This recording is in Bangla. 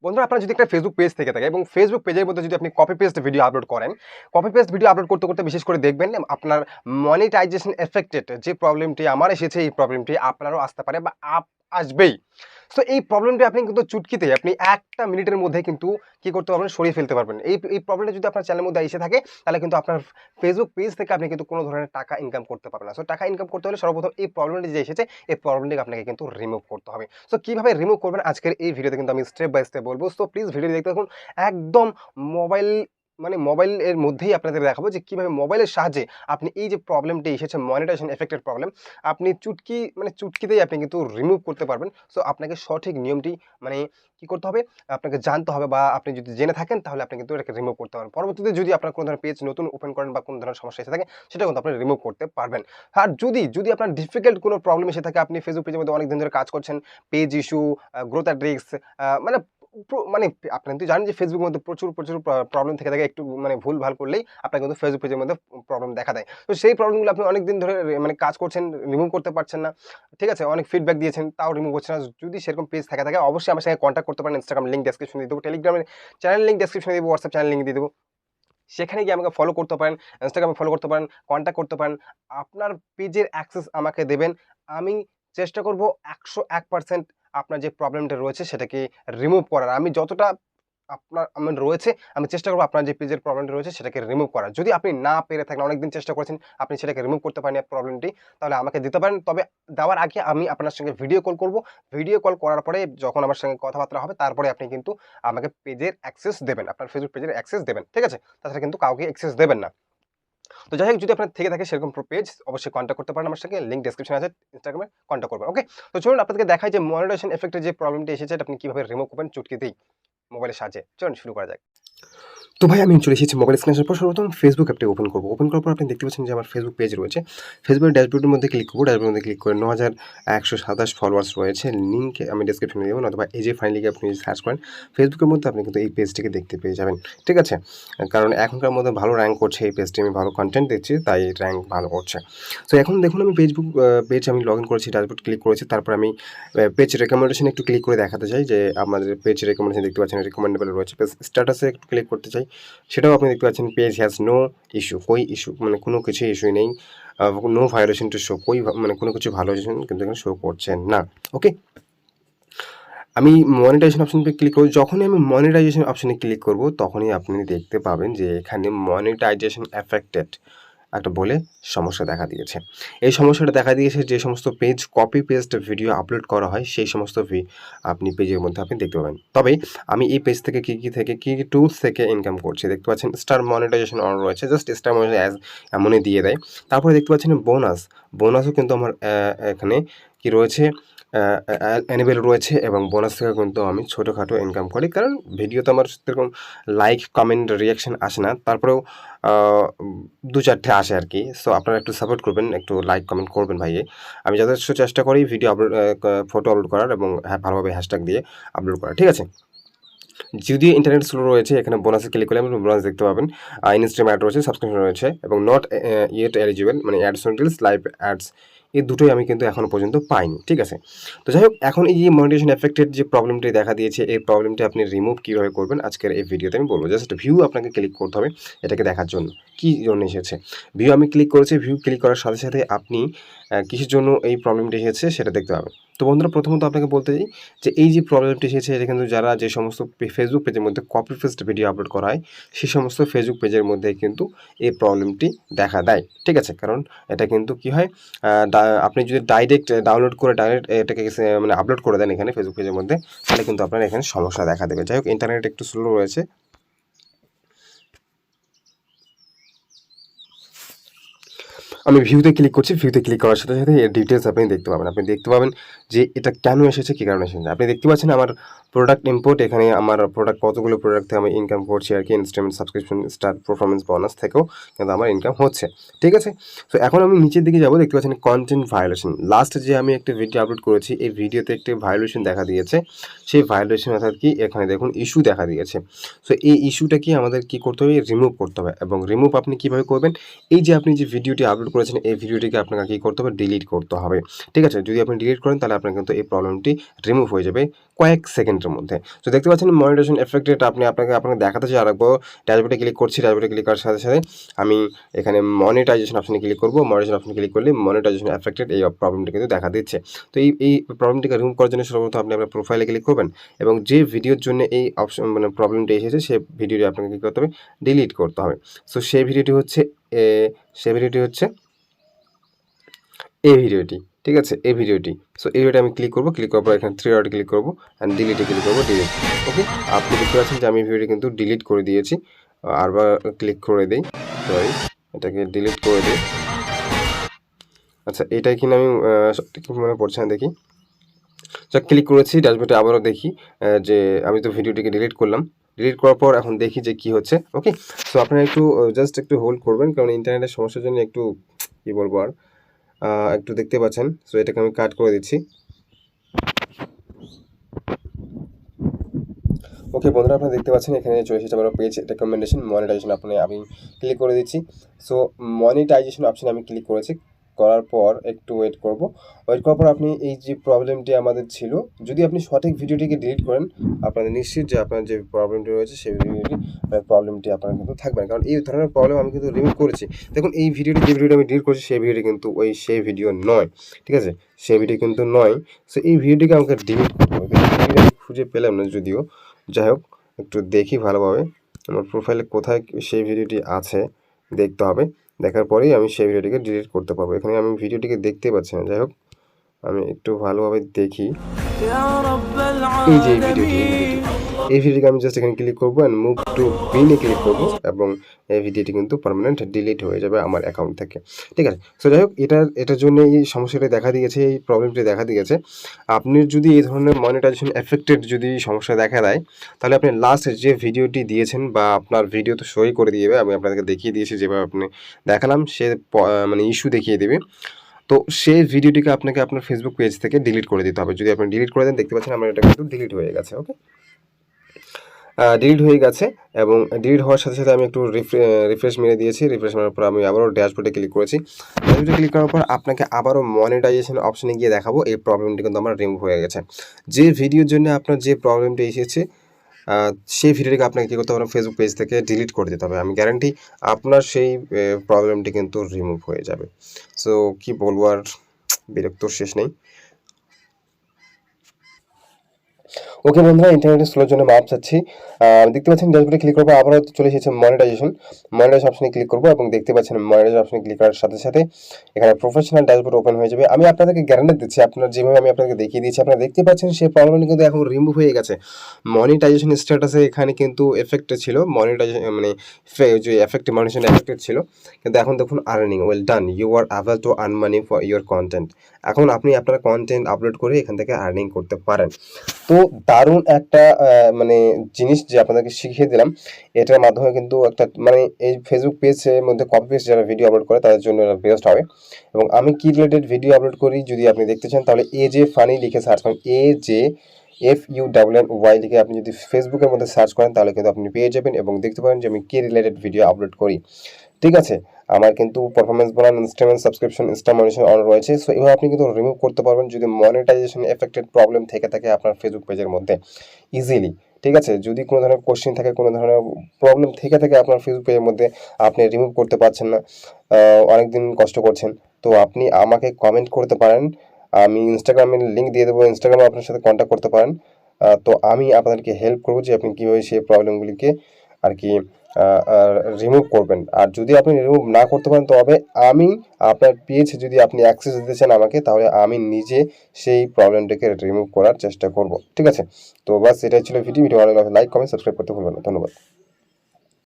বন্ধুরা, আপনার যদি একটা ফেসবুক পেজ থেকে থাকে এবং ফেসবুক পেজের মধ্যে যদি আপনি কপি পেস্ট ভিডিও আপলোড করেন, কপি পেস্ট ভিডিও আপলোড করতে করতে বিশেষ করে দেখবেন আপনার মনিটাইজেশন এফেক্টেড যে প্রবলেমটি আমার এসেছে, এই প্রবলেমটি আপনারও আসতে পারে বা আসবেই। সো এই প্রবলেমটি আপনি কিন্তু চুটকিতে আপনি একটা মিনিটের মধ্যে কিন্তু কি করতে পারবেন, সরিয়ে ফেলতে পারবেন। এই প্রবলেমটা যদি আপনার চ্যানেলের মধ্যে এসে থাকে, তাহলে কিন্তু আপনার ফেসবুক পেজ থেকে আপনি কিন্তু কোনো ধরনের টাকা ইনকাম করতে পারবেন না। সো টাকা ইনকাম করতে হলে সর্বপ্রথম এই প্রবলেমটি যে এসেছে, এই প্রবলেমটিকে আপনাকে কিন্তু রিমুভ করতে হবে। সো কিভাবে রিমুভ করবেন আজকের এই ভিডিওতে কিন্তু আমি স্টেপ বাই স্টেপ বলবো। সো প্লিজ ভিডিওটি দেখতে থাকুন। একদম মোবাইল মোবাইলের মধ্যেই আপনাদের দেখাবো যে কিভাবে মোবাইলের সাহায্যে আপনি এই যে প্রবলেমটি এসেছে মনিটাইজেশন এফেক্টেড প্রবলেম, আপনি চুটকিতেই আপনি কিন্তু রিমুভ করতে পারবেন। সো আপনাকে সঠিক নিয়মটি মানে কি করতে হবে, আপনাকে জানতে হবে, বা আপনি যদি জেনে থাকেন তাহলে আপনি কিন্তু এটাকে রিমুভ করতে পারবেন। পরবর্তীতে যদি আপনার কোনো ধরনের পেজ নতুন ওপেন করেন বা কোনো ধরনের সমস্যা এসে থাকে, সেটা কিন্তু আপনি রিমুভ করতে পারবেন। আর যদি আপনার ডিফিকাল্ট কোনো প্রবলেম এসে থাকে, আপনি ফেসবুক পেজের মধ্যে অনেক দিন ধরে কাজ করছেন, পেজ ইস্যু, গ্রোথ অ্যাড্রিক্স, মানে মানে আপনি কিন্তু জানেন যে ফেসবুকের মধ্যে প্রচুর প্রবলেম থেকে থাকে। একটু ভুলভাল করলেই আপনার কিন্তু ফেসবুক পেজের মধ্যে প্রবলেম দেখা দেয়। তো সেই প্রবলেমগুলো আপনি অনেকদিন ধরে কাজ করছেন, রিমুভ করতে পারছেন না। ঠিক আছে? অনেক ফিডব্যাক দিয়েছেন, তাও রিমুভ হচ্ছে না। যদি সেরকম পেজ থাকে অবশ্যই আমার সঙ্গে কনট্যাক্ট করতে পারেন। ইনস্টাগ্রাম লিংক ডেসক্রিপশনে দিয়ে দেবো, টেলিগ্রামের চ্যানেল লিংক ডেসক্রিপশনে দিয়ে দেবো, হোয়াটসঅ্যাপ চ্যানেল লিংক দিয়ে দেবো। সেখানে গিয়ে আমাকে ফলো করতে পারেন, ইনস্টাগ্রামে ফলো করতে পারেন, কনট্যাক্ট করতে পারেন। আপনার পেজের অ্যাক্সেস আমাকে দেবেন। আমি চেষ্টা করব ১০১% আপনার যে প্রবলেমটা রয়েছে সেটাকে রিমুভ করার। আমি যতটা আমার রয়েছে, আমি চেষ্টা করব আপনার যে পেজের প্রবলেমটা রয়েছে সেটাকে রিমুভ করার। যদি আপনি না পেরে থাকেন, অনেকদিন চেষ্টা করেছেন, আপনি সেটাকে রিমুভ করতে পারেননি প্রবলেমটি, তাহলে আমাকে দিতে পারেন। তবে দেওয়ার আগে আমি আপনার সঙ্গে ভিডিও কল করব। ভিডিও কল করার পরে যখন আমার সঙ্গে কথাবার্তা হবে, তারপরে আপনি কিন্তু আমাকে পেজের অ্যাক্সেস দেবেন। আপনার ফেসবুক পেজের অ্যাক্সেস দেবেন। ঠিক আছে? তাছাড়া কিন্তু কাউকে অ্যাক্সেস দেবেন না। তো যাই হোক, যদি আপনার থেকে থাকে সেরকম পেজ, অবশ্যই কনট্যাক্ট করতে পারেন আমার সঙ্গে। লিংক ডেসক্রিপশনে আছে, ইনস্টাগ্রামে কনট্যাক্ট করবেন। ওকে? তো চলুন আপনাদেরকে দেখাই যে মনিটাইজেশন ইফেক্টের যে প্রবলেমটি এসেছে, এটা আপনি কিভাবে রিমুভ করবেন চুটকিতেই মোবাইলের সাহায্যে। চলুন শুরু করা যাক। তো ভাই, আমি চলে এসেছি মোবাইল স্ক্রিনে আসার পর সর্বপ্রথম ফেসবুক অ্যাপটি ওপেন করব। ওপেন করার পর আপনি দেখতে পাচ্ছেন যে আমার ফেসবুক পেজ রয়েছে। ফেসবুকের ড্যাশবোর্ডের মধ্যে ক্লিক করব। ড্যাশবোর্ডের মধ্যে ক্লিক করে ৯,১২৭ ফলোয়ার্স রয়েছে। লিংক আমি ডেসক্রিপশনে দেবো, নতুবা এই যে ফাইল লিখে আপনি সার্চ করেন ফেসবুকের মধ্যে, আপনি কিন্তু এই পেজটিকে দেখতে পেয়ে যাবেন। ঠিক আছে? কারণ এখনকার মধ্যে ভালো র্যাঙ্ক করছে এই পেজটি, আমি ভালো কনটেন্ট দিচ্ছি, তাই র্যাঙ্ক ভালো করছে। সো এখন দেখুন, আমি পেজ আমি লগ ইন করেছি, ড্যাশবোর্ড ক্লিক করেছি। তারপর আমি পেজ রেকমেন্ডেশন একটু ক্লিক করে দেখাতে চাই যে আমাদের পেজ রেকমেন্ডেশন দেখতে পাচ্ছেন রিকমেন্ডেবল রয়েছে। পেজ স্ট্যাটাসে একটু ক্লিক করতে চাই, সেটাও আপনি দেখতে পাচ্ছেন পেজ হ্যাজ নো ইস্যু, কোই ইস্যু কোনো কিছুই ইস্যু নেই। নো ভায়োলেশন টু শো, কোনো কিছু ভায়োলেশন কিন্তু এখানে শো করছে না। ওকে? আমি মনিটাইজেশন অপশনে ক্লিক করব। যখনই আমি মনিটাইজেশন অপশনে ক্লিক করব, তখনই আপনি দেখতে পাবেন যে এখানে মনিটাইজেশন এফেক্টেড একটা বলে সমস্যা দেখা দিয়েছে। এই সমস্যাটা দেখা দিয়েছে যে সমস্ত page copy paste video upload করা হয়, সেই সমস্ত আপনি পেজের মধ্যে আপনি দেখতে পাবেন। তবে আমি এই পেজ থেকে কি টুলস থেকে ইনকাম করছি দেখতে পাচ্ছেন। স্টার মনিটাইজেশন অন রয়েছে, জাস্ট স্টার মনিটাইজেশন এমনই দিয়ে দেয়। তারপরে দেখতে পাচ্ছেন বোনাসও কিন্তু আমার এখানে কি রয়েছে, এনেবল রয়েছে, এবং বোনাস থেকে কিন্তু আমি ছোটোখাটো ইনকাম করি। কারণ ভিডিওতে আমার সেরকম লাইক, কমেন্ট, রিঅ্যাকশন আসে না, তারপরেও ২-৪টে আসে আর কি। সো আপনারা একটু সাপোর্ট করবেন, একটু লাইক কমেন্ট করবেন ভাইয়ে। আমি যথেষ্ট চেষ্টা করি ভিডিও আপলোড, ফটো আপলোড করার, এবং ভালোভাবে হ্যাশট্যাগ দিয়ে আপলোড করার। ঠিক আছে? যদিও ইন্টারনেট স্লো রয়েছে, এখানে বোনাসে ক্লিক করলে আপনি বোনাস দেখতে পাবেন। ইনস্ট্রিম অ্যাড রয়েছে, সাবস্ক্রিপশন রয়েছে, এবং not yet eligible ads on reels, live ads, এই দুটোই আমি কিন্তু এখনও পর্যন্ত পাইনি। ঠিক আছে? তো যাই হোক, এখন এই যে মনিটাইজেশন এফেক্টেড যে প্রবলেমটি দেখা দিয়েছে, এই প্রবলেমটি আপনি রিমুভ কীভাবে করবেন আজকের এই ভিডিওতে আমি বলবো। জাস্ট ভিউ আপনাকে ক্লিক করতে হবে এটাকে দেখার জন্য, কী জন্য এসেছে। ভিউ আমি ক্লিক করেছি, ভিউ ক্লিক করার সাথে সাথে আপনি কিসের জন্য এই প্রবলেমটি এসেছে সেটা দেখতে পাবেন। তো বন্ধুরা, প্রথমত আপনাকে বলতে চাই যে এই যে প্রবলেমটি এসেছে, এটা কিন্তু যারা যে সমস্ত ফেসবুক পেজের মধ্যে কপি পেস্ট ভিডিও আপলোড করা হয়, সেই সমস্ত ফেসবুক পেজের মধ্যে কিন্তু এই প্রবলেমটি দেখা দেয়। ঠিক আছে? কারণ এটা কিন্তু কী হয়, আপনি যদি ডাইরেক্ট ডাউনলোড করে ডাইরেক্ট এটাকে আপলোড করে দেন এখানে ফেসবুক পেজের মধ্যে, তাহলে কিন্তু আপনার এখানে সমস্যা দেখা দেবে। যাই হোক, ইন্টারনেট একটু স্লো রয়েছে। আমি ভিউতে ক্লিক করছি। ভিউতে ক্লিক করার সাথে সাথে এর ডিটেলস আপনি দেখতে পাবেন। আপনি দেখতে পাবেন যে এটা কেন এসেছে, কী কারণে এসেছে। আপনি দেখতে পাচ্ছেন আমার প্রোডাক্ট ইম্পোর্ট, এখানে আমার কতগুলো প্রোডাক্ট থেকে আমি ইনকাম করছি আর কি। Instant subscription, star performance bonus থেকেও কিন্তু আমার ইনকাম হচ্ছে। ঠিক আছে? তো এখন আমি নিচের দিকে যাবো, দেখতে পাচ্ছেন কন্টেন্ট ভায়োলেশন। লাস্ট যে আমি একটা ভিডিও আপলোড করেছি, এই ভিডিওতে একটি ভায়োলেশন দেখা দিয়েছে। সেই ভায়োলেশন অর্থাৎ কি, এখানে দেখুন ইস্যু দেখা দিয়েছে। সো এই ইস্যুটা কি আমাদের কি করতে হবে, রিমুভ করতে হবে। এবং রিমুভ আপনি কীভাবে করবেন, এই যে আপনি যে ভিডিওটি আপলোড করেছেন এই ভিডিওটিকে আপনাকে কী করতে হবে, ডিলিট করতে হবে। ঠিক আছে, যদি আপনি ডিলিট করেন তাহলে আপনার কিন্তু এই প্রবলেমটি রিমুভ হয়ে যাবে কয়েক সেকেন্ডের মধ্যে। তো দেখতে পাচ্ছেন মনিটাইজেশন এফেক্টেড আপনাকে দেখাতে চাই আরেকবার। ড্যাশবোর্ডে ক্লিক করছি, ড্যাশবোর্ডে ক্লিক করার সাথে সাথে আমি এখানে মনিটাইজেশন অপশনে ক্লিক করব। মনিটাইজেশন অপশনে ক্লিক করলে মনিটাইজেশন এফেক্টেড এই প্রবলেমটি কিন্তু দেখা দিচ্ছে। তো এই প্রবলেমটিকে রিমুভ করার জন্য সর্বপ্রথম আপনি আপনার প্রোফাইলে ক্লিক করবেন এবং যে ভিডিওর জন্য এই অপশন মানে প্রবলেমটি এসেছে সেই ভিডিওটি আপনাকে কী করতে হবে, ডিলিট করতে হবে। সো সেই ভিডিওটি হচ্ছে এই ভিডিওটি। ঠিক আছে, এই ভিডিওটি। সো এই ভিডিওটি আমি ক্লিক করব, ক্লিক করার পর এখানে 3 ডটে ক্লিক করব অ্যান্ড ডিলিটে ক্লিক করব, ডিলিট। ওকে, আপনি দেখতে পাচ্ছেন যে আমি ভিডিওটি কিন্তু ডিলিট করে দিয়েছি। আরবার ক্লিক করে দিই, সরি এটাকে ডিলিট করে দিই। আচ্ছা, এটাই কিনা আমি ঠিক মনে পড়ছে না, দেখি। আচ্ছা, ক্লিক করেছি, ড্যাশবোর্ডে আবারও দেখি যে আমি তো ভিডিওটিকে ডিলিট করলাম। ডিলিট করার পর এখন দেখি যে কী হচ্ছে। ওকে, সো আপনারা একটু জাস্ট একটু হোল্ড করবেন, কারণ ইন্টারনেটের সমস্যার জন্য একটু কী বলবো আর একটু দেখতে পাচ্ছেন। সো এটাকে আমি কাট করে দিচ্ছি। ওকে বন্ধুরা, আপনারা দেখতে পাচ্ছেন এখানে চলে এসেছে আমার পেজ রেকমেন্ডেশন মনিটাইজেশন। আমি ক্লিক করে দিচ্ছি। সো মনিটাইজেশন অপশানে আমি ক্লিক করেছি, করার পর একটু ওয়েট করার পর আপনি এই যে প্রবলেমটি আমাদের ছিল, যদি আপনি সঠিক ভিডিওটিকে ডিলিট করেন আপনাদের নিশ্চিত যে আপনার যে প্রবলেমটি রয়েছে সেই প্রবলেমটি আপনার কিন্তু থাকবে না, কারণ এই ধরনের প্রবলেম আমি কিন্তু রিমুভ করেছি। দেখুন এই ভিডিওটি যে ভিডিওটি আমি ডিলিট করেছি সেই ভিডিওটি কিন্তু সেই ভিডিও নয়। ঠিক আছে, সেই ভিডিও কিন্তু নয়। সো এই ভিডিওটিকে আমাকে ডিলিট করতে হবে। খুঁজে পেলাম না যদিও, যাই হোক একটু দেখি ভালোভাবে আমার প্রোফাইলে কোথায় সেই ভিডিওটি আছে দেখতে হবে। দেখার পরেই আমি সেই ভিডিওটিকে ডিলিট করতে পারবো। এখানে আমি ভিডিওটিকে দেখতে পাচ্ছি না, যাই হোক আমি একটু ভালোভাবে দেখি। এই যে এই ভিডিওটিকে আমি জাস্ট এখানে ক্লিক করবো অ্যান্ড মুভ টু বিনে ক্লিক করবো এবং এই ভিডিওটি কিন্তু পার্মানেন্ট ডিলিট হয়ে যাবে আমার অ্যাকাউন্ট থেকে। ঠিক আছে, সো যাই হোক এটার জন্য এই সমস্যাটি দেখা দিয়েছে, এই প্রবলেমটি দেখা দিয়েছে। আপনি যদি এই ধরনের মনিটাইজেশন এফেক্টেড যদি সমস্যা দেখা দেয় তাহলে আপনি লাস্ট যে ভিডিওটি দিয়েছেন বা আপনার ভিডিও তো সই করে দিয়ে দেবে, আমি আপনাদেরকে দেখিয়ে দিয়েছি যেভাবে আপনি দেখালাম, সে মানে ইস্যু দেখিয়ে দেবে। তো সেই ভিডিওটিকে আপনাকে আপনার ফেসবুক পেজ থেকে ডিলিট করে দিতে হবে। যদি আপনি ডিলিট করে দেন, দেখতে পাচ্ছেন আমার এটা কিন্তু ডিলিট হয়ে গেছে। ওকে, ডিলিট হয়ে গেছে এবং ডিলিট হওয়ার সাথে সাথে আমি একটু রিফ্রেশ মেরে দিয়েছি। রিফ্রেশ মারার পর আমি আবারও ড্যাশবোর্ডে ক্লিক করেছি। ড্যাশবোর্ডে ক্লিক করার পর আপনাকে আবারও মনিটাইজেশন অপশনে গিয়ে দেখাবো এই প্রবলেমটি কিন্তু আমার রিমুভ হয়ে গেছে। যে ভিডিওর জন্য আপনার যে প্রবলেমটি এসেছে সেই ভিডিওটিকে আপনাকে কী করতে হবে, ফেসবুক পেজ থেকে ডিলিট করে দিতে হবে। আমি গ্যারান্টি আপনার সেই প্রবলেমটি কিন্তু রিমুভ হয়ে যাবে। সো কী বলবো আর, বিরক্তর শেষ নেই। ওকে বন্ধুরা, ইন্টারনেটের স্লোর জন্য মাপ চাচ্ছি। দেখতে পাচ্ছেন ড্যাশবোর্ডে ক্লিক করবো, আবারও চলে এসেছে মনিটাইজেশন অপশনে ক্লিক করবো এবং দেখতে পাচ্ছেন মনিটাইজেশন অপশনে ক্লিক করার সাথে সাথে এখানে প্রফেশনাল ড্যাশবোর্ড ওপেন হয়ে যাবে। আমি আপনাদেরকে গ্যারান্টি দিচ্ছি, আপনার যেভাবে আমি আপনাকে দেখিয়ে দিয়েছি আপনারা দেখতে পাচ্ছেন সেই প্রবলেমটি কিন্তু এখন রিমুভ হয়ে গেছে। মনিটাইজেশন স্ট্যাটাসে এখানে কিন্তু এফেক্টে ছিল, মনিটাইজেশন মানে যে মনিটাইজেশন এফেক্টেড ছিল, কিন্তু এখন দেখুন earning well done, you are able to earn money for your content. এখন আপনি আপনার কন্টেন্ট আপলোড করে এখান থেকে আর্নিং করতে পারেন। তো দারুণ একটা মানে জিনিস যে আপনাদেরকে শিখিয়ে দিলাম, এটার মাধ্যমে কিন্তু একটা মানে এই ফেসবুক পেজের মধ্যে কপি পেস্ট যারা ভিডিও আপলোড করে তাদের জন্য এটা বেস্ট হবে। এবং আমি কি রিলেটেড ভিডিও আপলোড করি যদি আপনি দেখতে চান তাহলে AJ ফানি লিখে সার্চ করেন, AJFUNNY লিখে আপনি যদি ফেসবুকের মধ্যে সার্চ করেন তাহলে কিন্তু আপনি পেয়ে যাবেন এবং দেখতে পারেন যে আমি কি রিলেটেড ভিডিও আপলোড করি। ঠিক আছে, আমার কিন্তু পারফরমেন্স বনাম ইনস্ট্যান্ট সাবস্ক্রিপশন মনিটাইজেশন অন রয়েছে। সো এভাবে আপনি কিন্তু রিমুভ করতে পারবেন যদি মনিটাইজেশন এফেক্টেড প্রবলেম থেকে থাকে আপনার ফেসবুক পেজের মধ্যে ইজিলি। ঠিক আছে, যদি কোনো ধরনের কোশ্চেন থাকে, কোনো ধরনের প্রবলেম থেকে থাকে আপনার ফেসবুক পেজের মধ্যে, আপনি রিমুভ করতে পারছেন না, অনেকদিন কষ্ট করছেন, তো আপনি আমাকে কমেন্ট করতে পারেন। আমি ইনস্টাগ্রামের লিঙ্ক দিয়ে দেবো, ইনস্টাগ্রামে আপনার সাথে কন্ট্যাক্ট করতে পারেন। তো আমি আপনাদেরকে হেল্প করবো যে আপনি কীভাবে সেই প্রবলেমগুলিকে আর কি রিমুভ করবেন। আর যদি আপনি রিমুভ না করতে পারেন তবে আমি আপনার পেজ যদি আপনি অ্যাক্সেস দিতে চান আমাকে, তাহলে আমি নিজে সেই প্রবলেমটাকে রিমুভ করার চেষ্টা করব। ঠিক আছে, তো বাস এটাই ছিল ভিডিও ভালো লাগলে লাইক কমেন্ট সাবস্ক্রাইব করতে ভুলবেন না। ধন্যবাদ।